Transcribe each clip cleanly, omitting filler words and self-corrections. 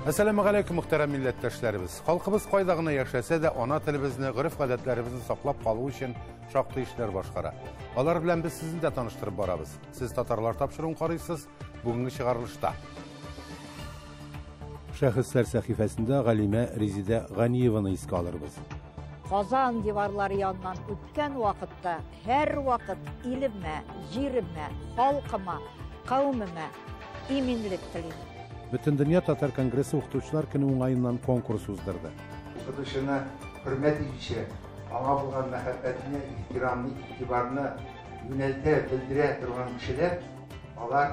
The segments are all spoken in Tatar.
Assalamu alaikum muhterem milletteşlerimiz. Halkımız kaydağına yaşasa da ana tilimizni, gırıf adetlerimizni saklap kalığı için şaktı işler başkara. Alar bilen biz sizin de tanıştırıp barabız. Siz Tatarlar tapşırın karıysız, bugünkü çıkarılışta. Şahıslar sahifesinde Galime Rizide Ganiyeva'nı iske alırız. Kazan divarları yanından ötken vakitte her vakit ilime, jirime, halkıma, kavmime iminlik tileyim. Bütün Dünya Tatar Kongresi Okutucular Günü olayından konkurs uzdurdu. Okutuşuna hürmet edişi, ama bulan mehabbetine, ihtiramını, itibarını yönelte, bildire duran kişiler, onlar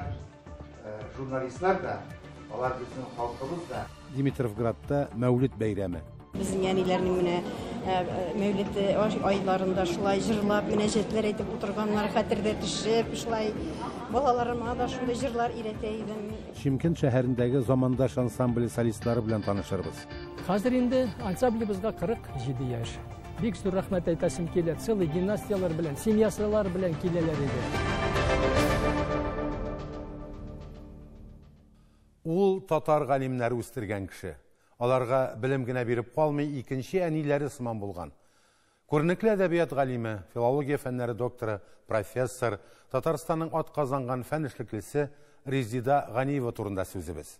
jurnalistler de, onlar bizim halkımız da. Dimitrovgrad'da Mevlüt Beyremi. Bizim yenilerinin Mevlid aylarında şulay jırlap, münecetler edip oturganlar hatırda düşüp, şulay balalarıma da şulay jırlar ileteydim. Şimkent şəhərindəki zamandaş ansambli solistləri bilen tanışırız. Hazır indi ansamblibizga 47 yaş. Bek zor rahmet aytasim keladi. Целый gimnastiyalar bilen, semyasalar bilen keleler edi. Ул татар галимнәре үстергән кеше. Аларга билим генә биреп калмый, икенче әниләре сыман булган. Күренекле әдәбият галиме, филология фәннәре докторы, профессор, Татарстанның ат казанган фән эшлеклесе Резида Ганиева турында сүзебез.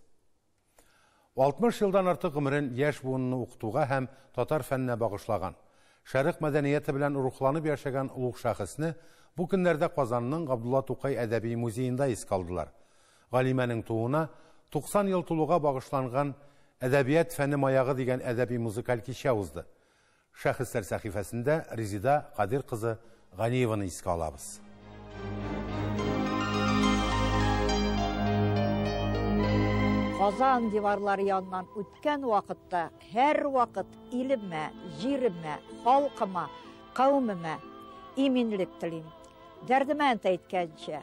60 елдан артык гомерен яшь буынны укытуга һәм татар фәненә багышлаган. Шәрык мәдәнияте белән рухланып яшәгән улуг шәхесне бу көннәрдә Казанның Габдулла Тукай әдәби музеенда искә алдылар. Галимәнең тууына 90 ел тулуга багышланган әдәбият фәне маягы дигән әдәби музыкаль кичә узды. Шәхесләр сәхифәсендә Резида Кадир кызы Ганиеваны искә алабыз. Kazan divarları yanından ötken vakitte her vakit ilime, jirime, halkıma, kavmime iminlik tileyim. Derdime etkençe,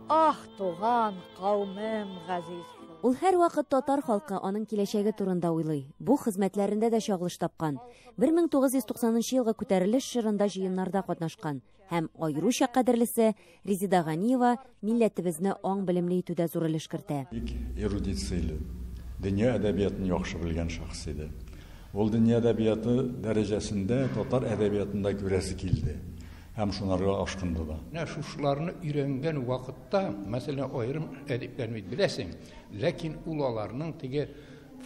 ah tuğan kavmim gaziz. Ул һәр вакыт татар халкы аның киләчәге турында уйлый. Бу хезмәтләрендә дә чагылыш тапкан. 1990 елга күтәрелеш чорында җыеннарда катнашкан һәм аеруча кадерлесе Резида Ганиева милләтебезне аң белемле итүдә зур өлеш кертә. Эрудицияле, дөнья әдәбиятын яхшы белгән шәхес иде. Ул дөнья әдәбияты дәрәҗәсендә татар әдәбиятында күрәсе килде. Hem şunları aşkındı da. Ne şuşlarını öğrengen vakitte, mesela ayrım ediplerini bilesin. Lakin ulalarının tege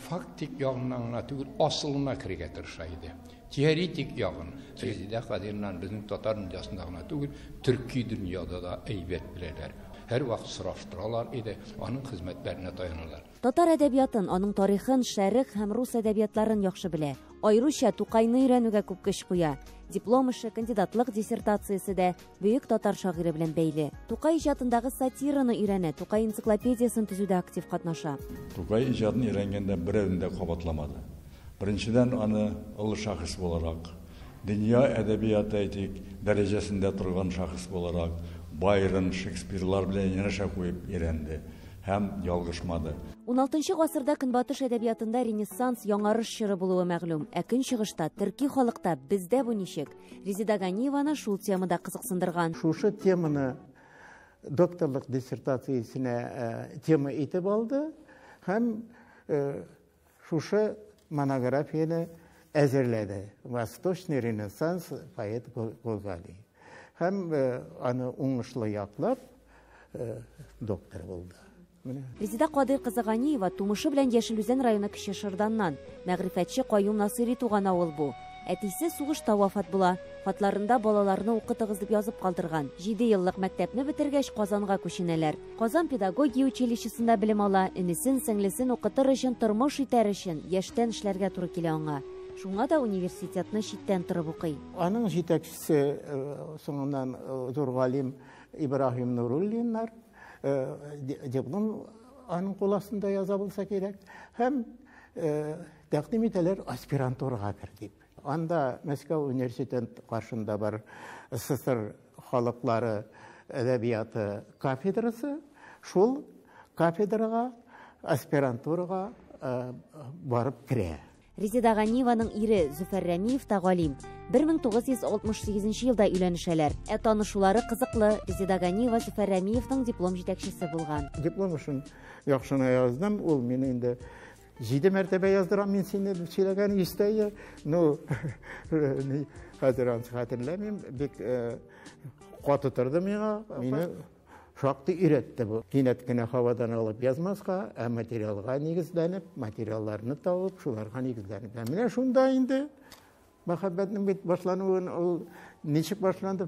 faktik yağından tügül asılına kirgetir şaydı. Teoretik yağın. Rezide Kadir'le bizim Tatar dünyasında tügül Türkiye dünyada da eybet bileler. Her vakit sıraştıralar idi, onun hizmetlerine dayanırlar. Татар әдәбиятын, аның тарихын, шәрик һәм рус әдәбиятларын яхшы белә. Айруча Тукайны өйрәнүгә күп көч куя. Диплом эше, кандидатлык диссертациясе дә бөек татар шагыйре белән бәйле. Тукай иҗатындагы сатираны өйрәнә, Тукай энциклопедиясын төзүдә актив катнаша. Тукай иҗатын өйрәнгәндә берәүен дә кабатламады. Беренчедән аны ул шәхес буларак, дөнья әдәбияты әйтик, дәрәҗәсендә торган шәхес буларак, Байрон, Шекспирлар белән янәшә куеп өйрәнде. Һәм ялгышмады. 16 гасырда Көнбатыш әдәбиятында Ренессанс яңарыш чоры булуы мәгълүм. Ә Көнчыгышта, төрки халыкта бездә бу ничек? Резида Ганиеваны шул темада кызыксындырган. Шушы теманы докторлык диссертациясенә тема итеп алды һәм шушы монографияны әзерләде. Восточный Ренессанс поэт Голгали. Һәм аны уңышлы яклап доктор булды. Резида Кадир кызы Ганиева тумышы белән Яшелүзән районы Кече Шырданнан. Мәгърифәтче Каюм Насыйри туган авыл бу. Әтисе сугышта вафат була. Хатларында балаларны укытыгыз дип язып калдырган. 7 еллык мәктәпне бетергәч Казанга күченәләр. Казан педагогия училищесында белем ала, инесен, сеңлесен укытыр өчен, тормыш итәр өчен яшьтән эшләргә туры килә аңа. Шуңа да университетны читтән торып укый. Аның җитәкчесе соңыннан зур галим Ибраһим Нуруллиннар диплом аның куласында яза булса кирәк. Һәм тәкъдим итәләр аспирантурага кер дип. Анда Мәскәү университет каршында бар СССР халыклары әдәбияты кафедрасы. Шул кафедрага аспирантурага барып керә. Резида Ганиеваның ире Зөфәр Рәмиев та галим. 1968 елда өйләнешәләр. Танышулары кызыклы. Резида Ганиева Зөфәр Рәмиевның диплом җитәкчесе булган. Диплом өчен яхшына яздым. Ул мине инде 7 mərtəbə yazdıram мен seni сөйләгән истәе. Ну, хәзер аны хәтерләмим, бик каты торды миңа. Мине шактый өйрәтте бу. Кинәт кенә һавадан алып язмаска, материалга нигезләнеп, материалларны табып, шуларга нигезләнеп. Менә шунда инде мәхәббәтнең бит башлануын ул ничек башланды,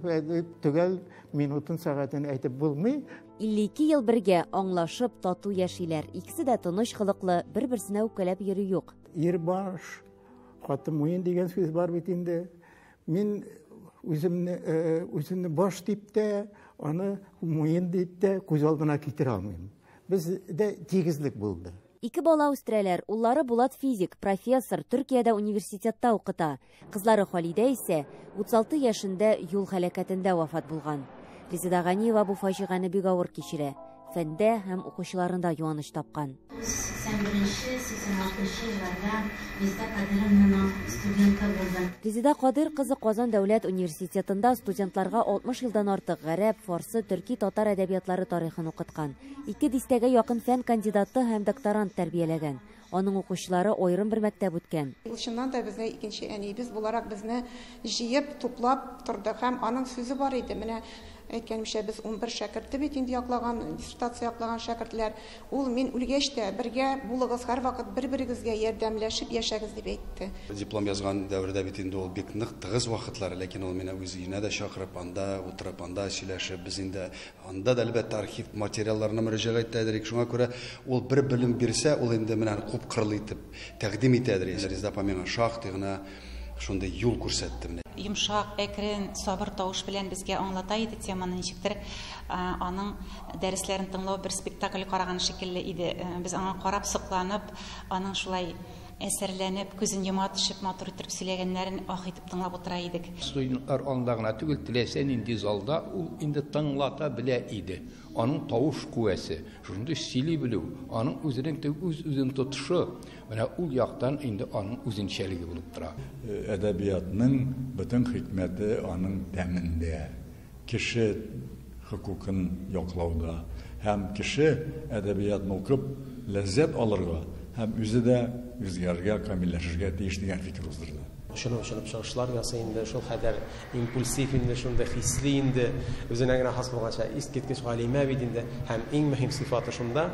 төгәл минутын, сәгатен әйтеп булмый. 52 ел бергә аңлашып тату яшиләр. Икесе дә тыныч хылыклы, бер-берсенә үпкәләп йөри юк. Ир баш, хатын муен дигән сүз бар бит инде. Мин үземне баш дип тә, аны муен дип тә күз алдына китерә алмыйм. Бездә тигезлек булды. 2 бала үстерәләр. Уллары Булат физик, профессор, Төркиядә университетта укыта. Кызлары Халидә исә 36 яшендә юл һәлакәтендә вафат булган. Резида Ганиева бу фаҗиганы бик авыр кичерә. Фәндә һәм укучыларында юаныч тапкан. 81-86 елларда Резида Кадыровнаның студенты булды. Резида Кадыр кызы Казан дәүләт университетында студентларга 60 елдан артык гарәп, фарсы, төрки, татар әдәбиятлары тарихын укыткан. 2 дистәгә якын фән кандидаты һәм докторант тәрбияләгән. Аның укучылары аерым бер мәктәп үткән. Чыннан да безне икенче әниебез буларак безне җыеп, туплап торды һәм аның сүзе бар иде. Менә әйткәнемчә, без 11 шәкерте бит инде яклаган, диссертация яклаган шәкертләр. Ул мин үлгәч тә бергә булыгыз, һәрвакыт бер-берегезгә ярдәмләшеп яшәгез дип әйтте. Диплом язган дәврдә бит инде ул бик нык тыгыз вакытлар, ләкин ул менә үз өенә дә чакырып, анда утырып, анда сөйләшеп, без инде анда да әлбәттә архив материалларына мөрәҗәгать итәдек. Шуңа күрә ул бер белем бирсә, ул инде менә күп кырлы итеп тәкъдим итәдер. Резида апа шактый гына шундай юл күрсәтте. Йомшак, әкрен, сабыр тавыш белән безгә аңлата иде теманы, ничектер аның дәресләрен тыңлау бер спектакль караган шикелле иде. Без аңа карап сокланып, аның шулай әсәрләнеп, күзен йома төшеп, матур итеп сөйләгәннәрен ах итеп тыңлап утыра идек. Студентлар андагына түгел, теләсә нинди залда ул инде тыңлата белә иде. Аның тавыш куәсе, шундый сөйли белү, аның үзенең үзен тотышы, менә ул яктан инде аның үзенчәлеге булып тора. Әдәбиятның бөтен хикмәте аның тәмендә, кеше хукукын яклауда һәм кеше әдәбиятны укып ләззәт алырга һәм үзе дә үзгәргә, камилләшергә тиеш дигән фикер уздырды. Шуның чыгышлар ясый инде, шул хәдәр импульсив инде, шунда хисли инде, үзенә генә хас булганча искиткеч галимә бит инде, һәм иң мөһим сыйфаты шунда,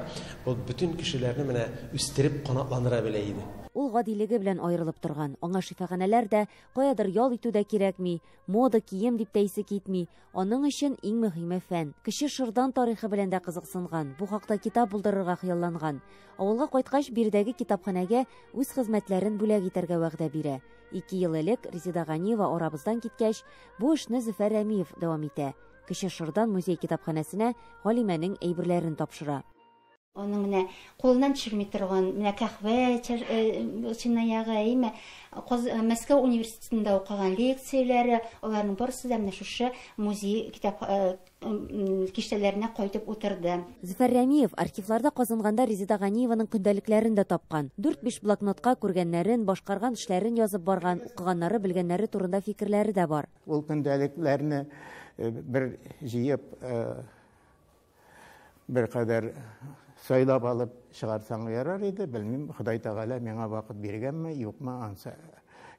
ул бөтен кешеләрне менә үстереп канатландыра белә иде. Ул гадилеге белән аерылып торган. Аңа шифаханәләр дә, каядыр ял итү дә кирәкми, мода кием дип тәйсе китми. Аның өчен иң мөһиме фән. Кеше шырдан тарихы белән дә кызыксынган. Бу хакта китап булдырырга хыялланган. Авылга кайткач биредәге китапханәгә үз хезмәтләрен бүләк итәргә вәгъдә бирә. 2 ел элек Резида Ганиева арабыздан киткәч, бу эшне Зөфәр Рәмиев дәвам итә. Кеше шырдан музей китапханәсенә Галимәнең әйберләрен тапшыра. Onun ne kolundan çıkmıyor turgan, ne kahve çınlayağı, ime Moskova Üniversitesi'nde okuyan leksiyaları, onların barısı da şu muzey kitap kişilerine koyup oturdu. Züfər Rəmiyev arxivlarda qazınğanda Резида Ганиеваның көндәлекләрен дә тапкан. 4-5 блокнотка күргәннәрен, башкарган эшләрен язып барган, укыганнары, белгәннәре турында фикерләре дә бар. Ул көндәлекләрне бер җыеп, бер кадәр сайлап алып чыгарсаң ярар иде. Белмим, Ходай Тәгалә миңа вакыт биргәнме, юкмы, ансы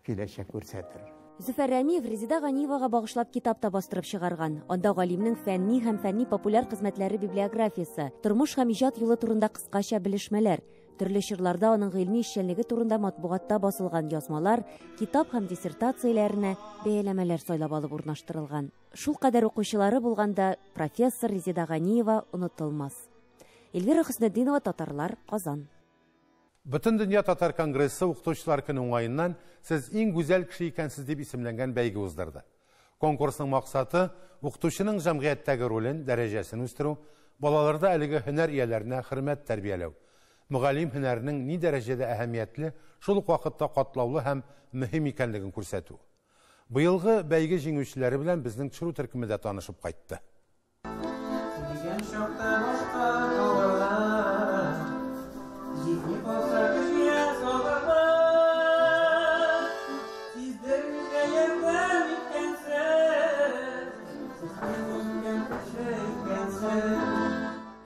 киләчәк күрсәтер. Зөфәр Рәмиев Резида Ганиевага багышлап китап та бастырып чыгарган. Анда галимнең фәнни һәм фәнни популяр хезмәтләре библиографиясы, тормыш һәм иҗат юлы турында кыскача белешмәләр, төрле чорларда аның гыйльми эшчәнлеге турында матбугатта басылган язмалар, китап һәм диссертацияләренә бәяләмәләр сайлап алып урнаштырылган. Шул кадәр укучылары булганда профессор Резида Ганиева онытылмас. Эльвира Хөснетдинова, Татарлар, Казан. Бүтін дөнья татар конгрессы укытучылар көне уңайыннан сез иң гүзәл кеше икәнсез дип исемләнгән бәйге уздырды. Конкурсның максаты укытучының җәмгыятьтәге ролен, дәрәҗәсен үстерү, балаларда әлеге һөнәр ияләренә хөрмәт тәрбияләү. Мөгаллим һөнәренең ни дәрәҗәдә әһәмиятле, шул ук вакытта катлаулы һәм мөһим икәнлеген күрсәтү. Быелгы бәйге җиңүчеләре белән безнең төшерү төркемендә танышып кайтты.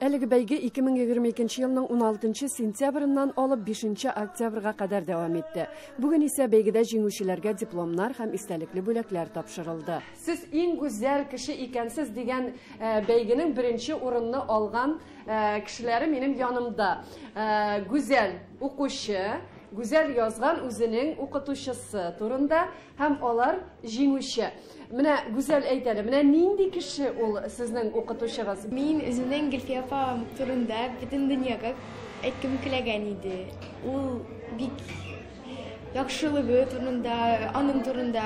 Әлеге бәйге 2022 елның 16 сентябрыннан алып 5 октябрьга кадәр дәвам итте. Бүген исә бәйгедә җиңүчеләргә дипломнар һәм истәлекле бүләкләр тапшырылды. Сез иң гүзәл кеше икәнсез дигән бәйгенең беренче урынны алган кешеләре минем янымда. Гүзәл укучы, гүзәл язган үзенең укытучысы турында һәм алар җиңүче. Менә гүзәл әйтәле, менә нинди кеше ул сезнең укытучыгыз? Мин үземнең Гөлфия апам турында бөтен дөньяга әйткем килгән иде. Ул бик яхшылыгы турында, аның турында.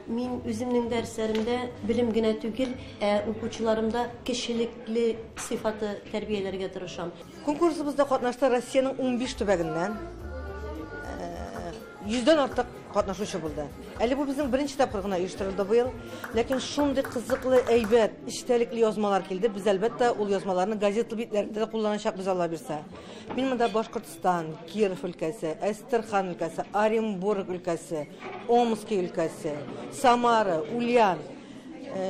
Мин үземнең дәресләремдә белем генә түгел, укучыларымда кешелекле сыйфаты тәрбияләргә тырышам. Конкурсыбызда катнашты Россиянең 15 төбәгеннән 100дән артык катнашучы булды. Әле бу безнең беренче тапкыр гына оештырылды бу ел, ләкин шундый кызыклы, әйбәт, истәлекле язмалар килде. Без әлбәттә ул язмаларны газета битләрендә кулланачакбыз, Алла бирсә. Мин монда Башкортстан, Киров өлкәсе, Әстерхан өлкәсе, Оренбург өлкәсе, Омск өлкәсе, Самара, Ульян,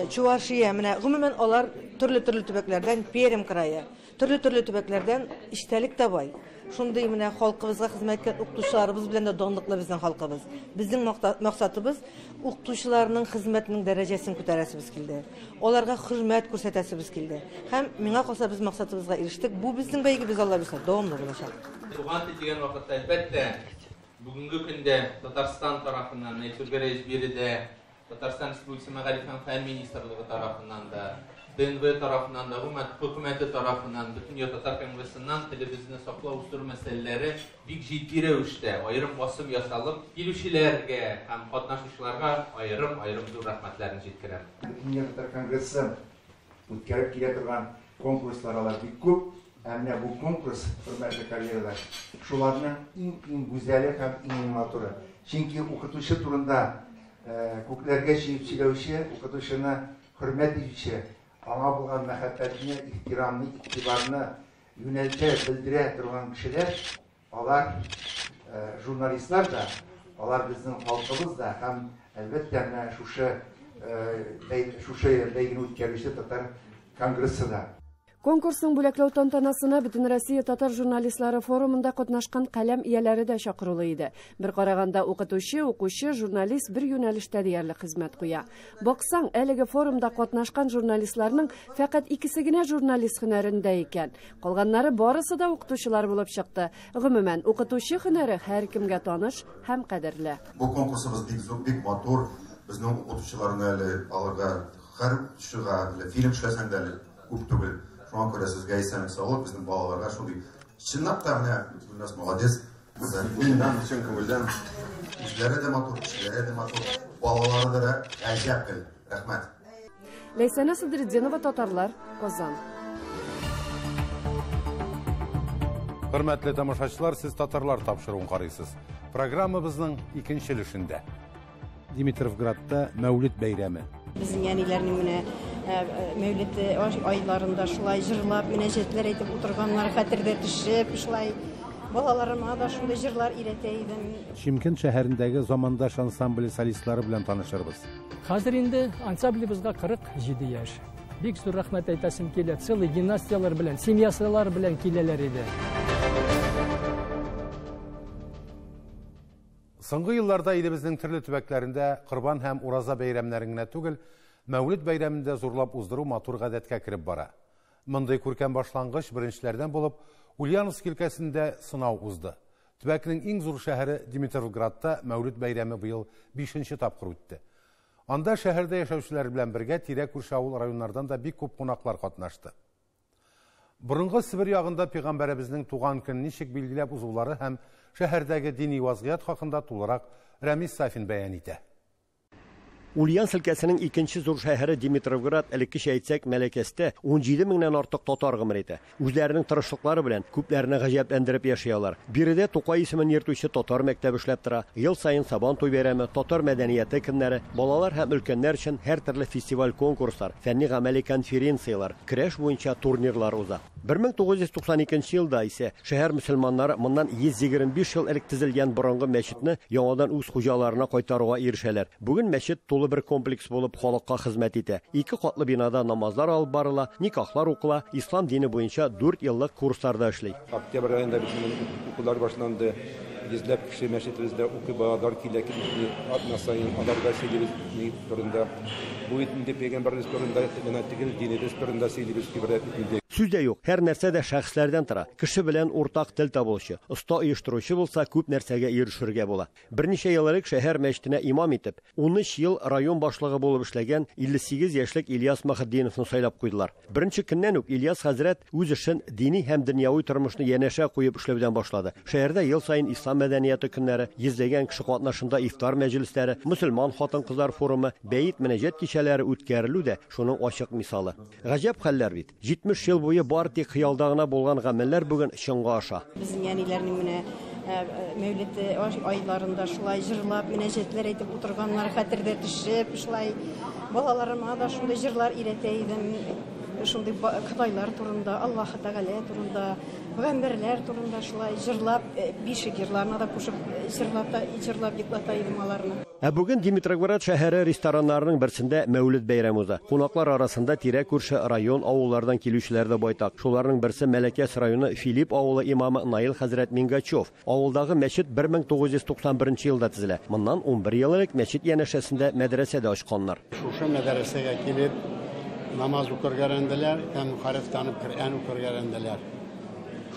Чувашия, менә гомумән алар төрле төбәкләрдән, Пермь крае, төрле төбәкләрдән истәлек табай. Шундый менә халкыбызга хезмәт иткән укытучыларыбыз белән дә данлыклы безнең халкыбыз. Безнең максатыбыз укытучыларның хезмәтенең дәрәҗәсен күтәрәсебез килде. Аларга хөрмәт күрсәтәсебез килде. Һәм миңа калса без максатыбызга ирештек. Бу безнең бәйгебез, Алла бирсә, дәвамлы булачак. Туган тел дигән вакытта әлбәттә бүгенге көндә Татарстан тарафыннан, Нәйтүгәрәҗ биредә Татарстан Республикасы Мәгариф һәм фән министрлыгы тарафыннан да, ДНБ тарафынан да, хөкүмәте тарафынан, бөтен татар конгрессыннан телебезне саклау үстерү мәсьәләләре бик җитди рәвештә аерым басым ясалып, килүчеләргә һәм катнашучыларга аерым зур рәхмәтләрен җиткерәм. Бөтен татар конгрессы үткәреп килә торган конкурслар бик күп. Менә бу конкурс, хөрмәтле коллегалар, шуларның иң гүзәле һәм иң матуры. Чөнки укытучы турында күкләргә җыеп сөйләүче, укытучыны хөрмәт итүче, аңа булган мәхәббәтне, ихтирамны, игътибарны юнәлтә, белдерә торган кешеләр, алар журналистлар да, алар безнең халкыбыз да һәм әлбәттә менә шушы бәйгене үткәрүче татар конгрессы да. Конкурсның бүләкләү тантанасына бөтен Россия татар журналистлары форумында катнашкан каләм ияләре дә чакырылы иде. Бер караганда укытучы, журналист бер юнәлештә диярлек хезмәт куя. Баксаң, әлеге форумда катнашкан журналистларның фақат икесе генә журналист һөнәрендә икән. Калганнары барысы да укытучылар булып чыкты. Гомумән, укытучы һөнәре һәркемгә таныш һәм кадерле. Бу конкурсыбыз бик матур. Безнең укытучыларны әле аларга һәр шуга фильм эшләсәң дә күп түгел. Шуңа күрә сезгә исәнлек саулык, безнең балаларга шундый чынлап та менә Гөлназ молодец. Үзеннән чын күңелдән үзләре дә матур, кешеләре дә матур, балалары да әҗәп кел. Рәхмәт. Ләйсәнә Садретдинова, Татарлар, Казан. Хөрмәтле тамашачылар, сез татарлар тапшыруын карыйсыз. Программабызның икенче өлешендә. Димитровградта Мәүлид бәйрәме. Безнең яниләрнең менә Мәүлид айларында шулай җырлап, мөнәҗәтләр әйтеп утырганнар хәтердә төшеп, шулай балаларыма да шундый җырлар өйрәтә идем. Шимкент шәһәрендәге замандаш ансамбле солистлары белән танышырбыз. Хәзер инде ансамблебызга 47 яшь. Бик зур рәхмәт әйтәсем килә. Целый династиялар белән, семьясылар белән киләләр иде. Соңгы елларда илебезнең төрле төбәкләрендә Корбан һәм Ураза бәйрәмнәрен генә түгел, Мәүлид бәйрәмендә зурлап уздыру матур гадәткә кирип бара. Мондый күркәм башлангыч беренчеләрдән булып, Ульяновск өлкәсендә сынау узды. Төбәкнең иң зур шәһәре Димитровградта Мәүлид бәйрәме быел 5нче тапкыр үтте. Анда шәһәрдә яшәүчеләр белән бергә тирә-күрше авыл районнардан да бик күп кунаклар катнашты. Борынгы Сибир ягында пәйгамбәребезнең туган көнен ничек билгеләп узулары һәм шәһәрдәге дини вазгыять хакында тулырак Рәмис Сафин бәян итә. Ульяновск өлкәсенең икенче зур шәһәре Димитровград элеккечә әйтсәк Мәләкәстә 17 меңнән артык татар гомер итә. Үзләренең тырышлыклары белән күпләрне гаҗәпләндереп яшыялар. Биредә Тукай исемен йөртүче татар мәктәбе эшләп тора. Ел саен Сабан туй бәйрәме, татар мәдәнияте көннәре, балалар һәм өлкәннәр өчен һәр төрле фестиваль, конкурслар, фәнни-гамәли конференциялар, көрәш буенча турнирлар уза. 1992 елда исә шәһәр мөселманнары моннан 125 ел элек төзелгән борынгы мәчетне яңадан үз хуҗаларына кайтаруга ирешәләр. Бүген мәчет тулы бер комплекс булып халыкка хезмәт итә. 2 катлы бинада намазлар алып барыла, никахлар укыла, ислам дине буенча 4 еллык курсларда эшли. Октябрь ayında bizim okullar başlandı. Yüzlep kişi meşritimizde okubalar kileki adına sayın adarga seyleriz turunda. Bu itinde peygamberimiz turunda yönetigil dinimiz turunda seyleriz kibret itinde. Сүздә юк, һәр нәрсә дә шәхесләрдән тора. Кеше белән уртак тел табылучы, оста оештыручы булса, күп нәрсәгә ирешергә була. Берничә ел элек шәһәр мәчетенә имам итеп, 13 ел район башлыгы булып эшләгән 58 яшьлек Ильяс Махаддиновны сайлап куйдылар. Беренче көннән үк Ильяс хәзрәт үз эшен дини һәм дөньяви тормышны янәшә куеп эшләүдән башлады. Шәһәрдә ел сайын ислам мәдәнияты көннәре, йөзләгән кеше катнашында ифтар мәҗлесләре, мөселман хатын-кызлар форумы, бәйит мөнәҗәт кичәләре үткәрелү дә шуның ачык мисалы. Гаҗәп хәлләр бит. 70 ел буе бар тик хыялдагына булган гамәлләр бүген чынга аша. Безнең яниләрнең менә Мәүлид айларында шулай җырлап, мөнәҗәтләр әйтеп утырганнар хәтердә төшеп, шулай балаларыма да шундый җырлар өйрәтә идем. Шундый кытайлар турында, Аллаһ Тәгалә турында, пәйгамбәрләр турында шулай җырлап, бишек җырларына да кушып җырлап йоклата идем аларны. Бүген Димитроград шәһәре рестораннарының берсендә Мәүлид бәйрәме уза. Кунаклар арасында тирә күрше район авыллардан килүчеләр дә байтак. Шуларның берсе Мәләкәс районы Филипп авылы имамы Наил хәзрәт Мингачев. Авылдагы мәчет 1991 елда төзелә. Моннан 11 ел элек мәчет янәшәсендә мәдрәсә дә ачканнар. Шушы мәдрәсәгә килеп namaz okurgarendeler, hem harf tanıp Kur'an okurgarendeler.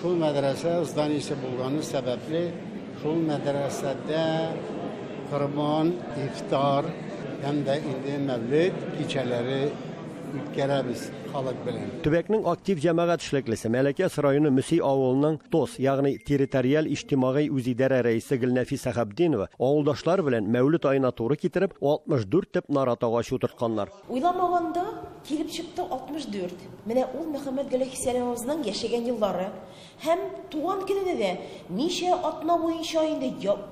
Şul medrese zdaniyesi bulganı sebeple şul medresede kurban, iftar hem de indi mevlid geceleri ütkərəbiz xalq bilen. Төбәкнең актив җәмәгать эшлеклесе Мәләкәс районы Мөси авылының ТОС, ягъни территориаль иҗтимагый үзидарә рәисе Гөлнәфис Сәхабдинова авылдашлар белән Мәүлид аена туры китереп 64 төп нарат агачы утыртканнар. Уйламаганда килеп чыкты 64. Менә ул Мөхәммәд Галәйһиссәламның яшәгән еллары һәм туган көненә дә ничә атна буенча инде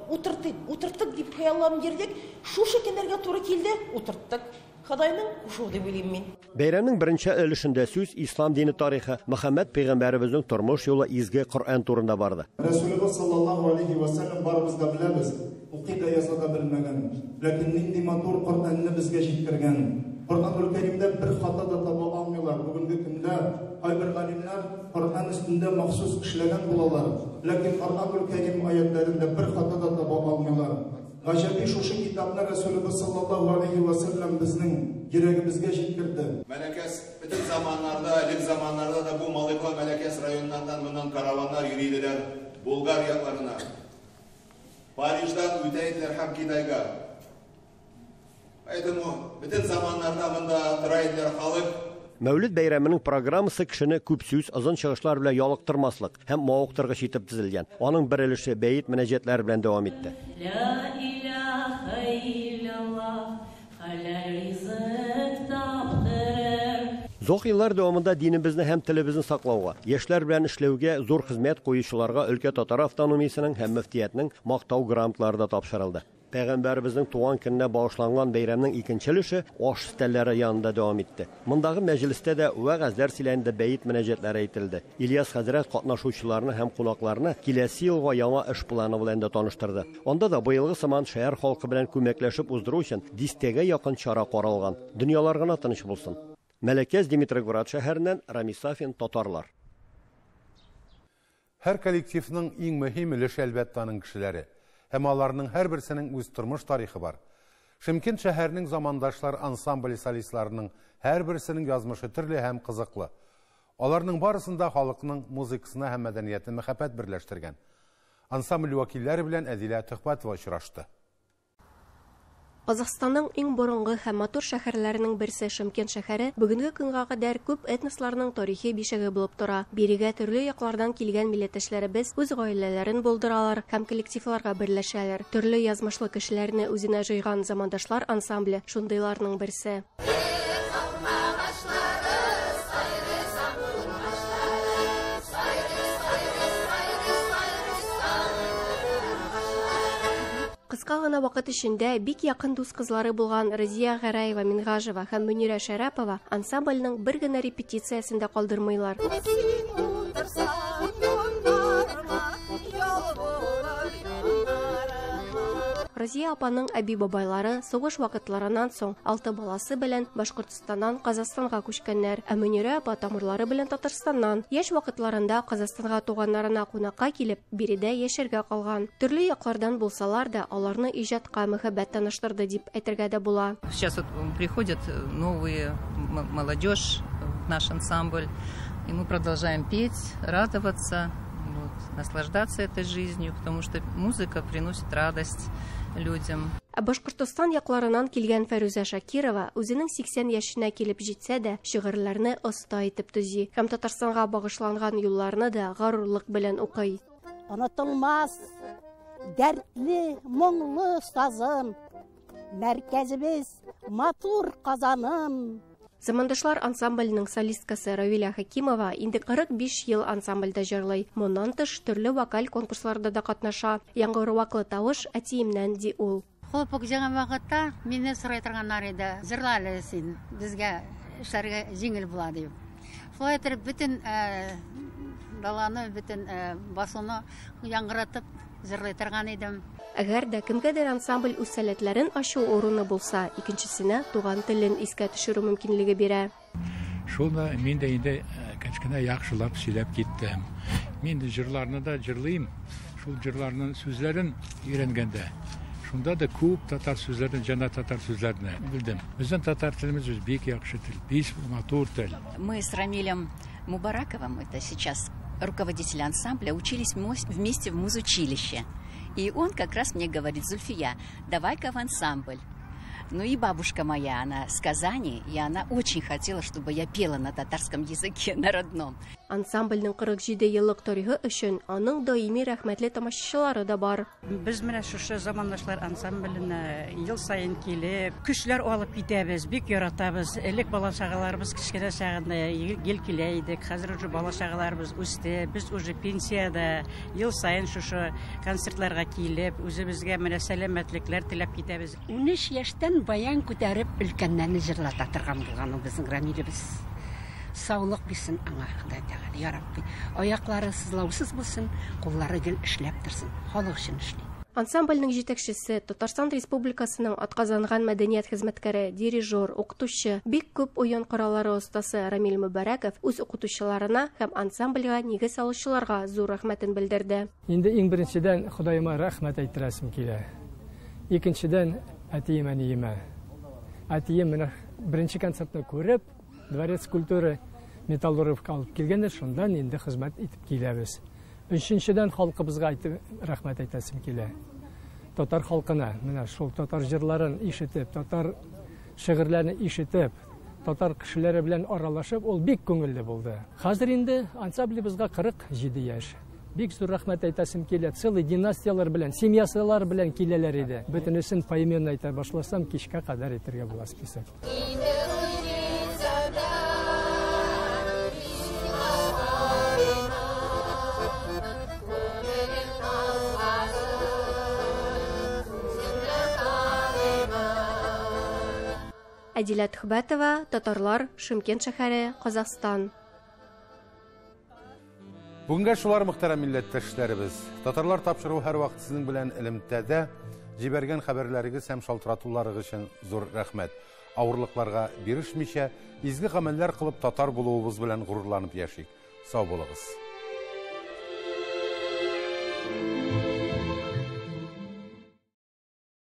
утырттык дип хыялланып йөрдек. Шушы көннәргә туры килде, утырттык. Хадайның кушу дип уйлыйм мин. Бәйрәмнең беренче өлешендә сүз ислам дине тарихы, Мөхәммәд пәйгамбәребезнең тормыш юлы изге Коръән турында барды. Расулыбыз саллаллаху алейхи ва саллям барыбыз да беләбез, укыйда язада белмәгән, ләкин нинди матур Коръәнне безгә җиткергән. Коръәнул Кәримдә бер хата да таба алмыйлар. Бүгенге көндә кайбер галимнәр Коръән өстендә махсус эшләгән булалар, ләкин Коръәнул Кәрим аятларында бер хата да таба алмыйлар. Гажаби шушы китапны Расулыбыз саллаллаху алейхи ва саллям безнең йөрәгебезгә җиткерде. Мәләкәс бөтен заманнарда, элек заманнарда да бу Малыкла Мәләкәс районыннан моннан караваннар йөриләр Болгар якларына. Париждан үтәйдиләр һәм Китайга. Поэтому бөтен заманнарда монда тырайдылар халык. Мәүлид бәйрәменең программасы кешене күп сүз, озын чыгышлар белән ялыктырмаслык һәм мавыктыргыч итеп төзелгән. Аның бер өлеше бәйит мөнәҗәтләр белән дәвам итте. Зур еллар дәвамында динебезне һәм телебезне саклауга, яшьләр белән эшләүгә зур хезмәт куючыларга өлкә татар автономиясенең һәм мөфтиятның мактау грантлары да тапшырылды. Пәйгамбәребезнең туган көненә багышланган бәйрәмнең икенче өлеше аш өстәлләре янында дәвам итте. Мондагы мәҗлестә дә вәгазьләр сөйләнде, бәйит мөнәҗәтләре әйтелде. Ильяс хәзрәт катнашучыларны һәм кунакларны киләсе елга яңа эш планы белән дә таныштырды. Анда да быелгы сыман шәһәр халкы белән күмәкләшеп уздыру өчен 10-гә якын чара каралган. Дөньялар гына тыныч булсын. Мәләкәс Димитроград шәһәреннән Рамисафин, татарлар. Һәр коллективның иң мөһим өлеше әлбәттә аның кешеләре. Һәм аларның һәр берсенең үз тормыш тарихы бар. Шымкент шәһәренең замандашлар ансамбле солистларының һәр берсенең язмышы төрле һәм кызыклы. Аларның барысында халыкның музыкасына һәм мәдәниятен мәхәббәт берләштергән. Ансамбль вәкилләре белән Әдилә Төхбәтова очрашты. Казакъстанның иң борынгы һәм матур шәһәрләренең берсе Шымкент шәһәре бүгенге көнгә кадәр күп этносларның тарихи бишеге булып тора. Бирегә төрле яклардан килгән милләттәшләребез үз гаиләләрен булдыралар һәм коллективларга берләшәләр. Төрле язмышлы кешеләрне үзенә җыйган замандашлар ансамбле шундыйларның берсе. Кыска гына вакыт эчендә бик якын дус кызлары булган Разия Гәрәева Мингажева һәм Мөнирә Шәрәпова ансамбльнең бер генә репетициясендә калдырмыйлар. Разия апаның әби-бабайлары сугыш вакытларыннан соң 6 баласы белән Башкортстаннан Казахстанга күчкәннәр, ә Мөнирә апа тамырлары белән Татарстаннан. Яшь вакытларында Казахстанга туганнарына кунакка килеп, биредә яшәргә калган. Төрле яклардан булсалар да, аларны иҗатка мәхәббәт таныштырды дип әйтергә дә була. Сейчас вот приходят новые молодежь в наш ансамбль, и мы продолжаем петь, радоваться, наслаждаться этой жизнью, потому что музыка приносит радость людям. Башкортстан якларынан килгән Фәрүзә Шакирова үзенең 80 яшенә килеп җитсә дә, шигырьләрне оста итеп төзи һәм Татарстанга багышланган юлларны да горурлык белән укый. Онытылмас, дәртле, моңлы сазым, мәркәзебез матур Казаным. Замандашлар ансамбленең солисткасы Равиля Хакимова инде 45 ел ансамбльдә җырлый. Моннан тыш төрле вокаль конкурсларда да катнаша. Яңгыравыклы тавыш әтиемнән ди ул. Хопук җиңгән вакытта мине сорый торганнар иде. Җырлалы син, безгә эшләргә җиңел була дип. Шулай итеп бөтен даланы, бөтен басуны яңгыратып җырлый торган идем. Әгәр дә кемгәдер ансамбль үз сәләтләрен ачу урыны булса, икенчесенә туган телен искә төшерү мөмкинлеге бирә. Шуны мин дә инде кечкенә яхшылап сөйләп киттем. Мин дә җырларны да җырлыйм. Шул җырларның сүзләрен өйрәнгәндә, шунда да күп татар сүзләрен, җана татар сүзләрен белдем. Безнең татар телimiz бик яхшы тел, бик матур тел. Мы с Рамилем Мубараковым, это сейчас руководитель ансамбля, учились вместе в музучилище. И он как раз мне говорит: Зульфия, давай-ка в ансамбль. Ну и бабушка моя, она с Казани, и она очень хотела, чтобы я пела на татарском языке, на родном. Ансамбльнең 47 еллык тарихы өчен аның даими рәхмәтле тамашачылары да бар. Без менә шушы замандашлар ансамбленә ел сайын килеп, көчләр алып китәбез, бик яратабыз. Элек бала-чагаларыбыз кичкенә чагында ел килә идек, хәзер уже бала-чагаларыбыз үсте, без уже пенсияда, ел сайын шушы концертларга килеп, үзебезгә менә сәламәтлекләр теләп китәбез. 13 яшьтән баян күтәреп өлкәннәрне җырлата торган булган безнең Рамилебез. Саулык бирсен аңа, Ходай Тәгалә, я Рабби. Аяклары сызлаусыз булсын, куллары гел эшләп торсын, халык өчен эшли. Ансамбльнең җитәкчесе, Татарстан Республикасының атказанган мәдәният хезмәткәре, дирижер, укытучы, бик күп уен кораллары остасы Рамил Мубараков үз укытучыларына һәм ансамбльгә нигез салучыларга зур рәхмәтен белдерде. Инде иң беренчедән Худайыма рәхмәт әйттерәсем килә. Икенчедән әтиемә. Әтием менә беренче концертны күреп, Дворец культуры металлургка алып килгәндә, шундан инде хезмәт итеп киләбез. Өченчедән халкыбызга әйтеп рәхмәт әйтәсем килә. Татар халкына, менә шул татар җырларын ишетеп, татар шигырьләрен ишетеп, татар кешеләре белән аралашып, ул бик күңелле булды. Хәзер инде ансамблебызга 47 яшь. Бик зур рәхмәт әйтәсем килә. Целый династиялар белән, семьясылар белән киләләр иде. Бөтенесен поименно әйтә башласам, кичкә кадәр әйтергә була список. Әдилә Төхбәтова, Татарлар, Шымкент шәһәре, Казахстан. Бүгенге шулар мөхтәрәм милләттәшләребез. Татарлар тапшыру һәр вакыт сезнең белән элемтәдә җибәргән хәбәрләрегез һәм шалтыратуларыгыз өчен зур рәхмәт. Авырлыкларга бирешмичә, изге гамәлләр кылып татар булуыбыз белән горурланып яшик. Сау булыгыз.